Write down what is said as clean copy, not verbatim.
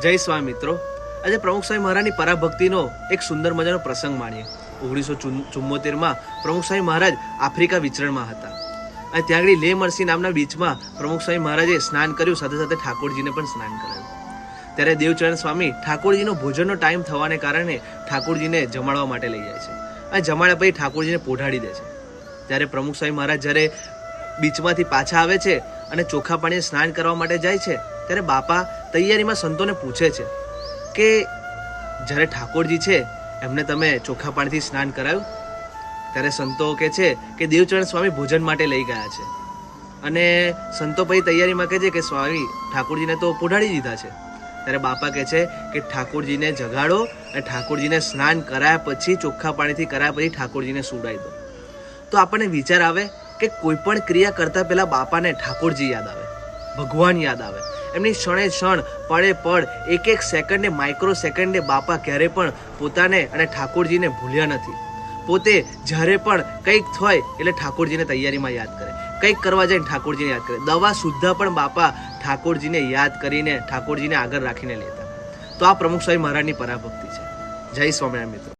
જય સ્વામી મિત્રો, આજે પ્રમુખ સ્વામી મહારાજની પરાભક્તિનો એક સુંદર મજાનો પ્રસંગ માણીએ। 1974માં પ્રમુખ સ્વામી મહારાજ આફ્રિકા વિચરણમાં હતા અને ત્યાં આગળ લે મરસી નામના બીચમાં પ્રમુખ સ્વામી મહારાજે સ્નાન કર્યું, સાથે સાથે ઠાકોરજીને પણ સ્નાન કરાવ્યું। ત્યારે દેવચરણ સ્વામી ઠાકોરજીનો ભોજનનો ટાઈમ થવાને કારણે ઠાકોરજીને જમાડવા માટે લઈ જાય છે અને જમાડ્યા પછી ઠાકોરજીને પોઢાડી દે છે। ત્યારે પ્રમુખ સ્વામી મહારાજ જ્યારે બીચમાંથી પાછા આવે છે અને ચોખ્ખા પાણીએ સ્નાન કરવા માટે જાય છે, ત્યારે બાપા તૈયારીમાં સંતોને પૂછે છે કે જ્યારે ઠાકોરજી છે એમને તમે ચોખ્ખા પાણીથી સ્નાન કરાવ્યું? ત્યારે સંતો કહે છે કે દેવચરણ સ્વામી ભોજન માટે લઈ ગયા છે અને સંતો પછી તૈયારીમાં કહે છે કે સ્વામી ઠાકોરજીને તો પોઢાડી દીધા છે। ત્યારે બાપા કહે છે કે ઠાકોરજીને જગાડો અને ઠાકોરજીને સ્નાન કરાયા પછી, ચોખ્ખા પાણીથી કરાયા પછી ઠાકોરજીને સુવડાવી દો। તો આપણને વિચાર આવે કે કોઈ પણ ક્રિયા કરતા પહેલા બાપાને ઠાકોરજી યાદ આવે, ભગવાન યાદ આવે, એમની ક્ષણે ક્ષણ, પળે પળ, એક એક સેકન્ડે, માઇક્રો સેકન્ડે બાપા ક્યારે પણ પોતાને અને ઠાકોરજીને ભૂલ્યા નથી। પોતે જ્યારે પણ કંઈક થાય એટલે ઠાકોરજીને તૈયારીમાં યાદ કરે, કંઈક કરવા જાય ઠાકોરજીને યાદ કરે, દવા સુદ્ધા પણ બાપા ઠાકોરજીને યાદ કરીને, ઠાકોરજીને આગળ રાખીને લેતા। તો આ પ્રમુખ સ્વામી મહારાજની પરાભક્તિ છે। જય સ્વામિનારાયણ મિત્રો।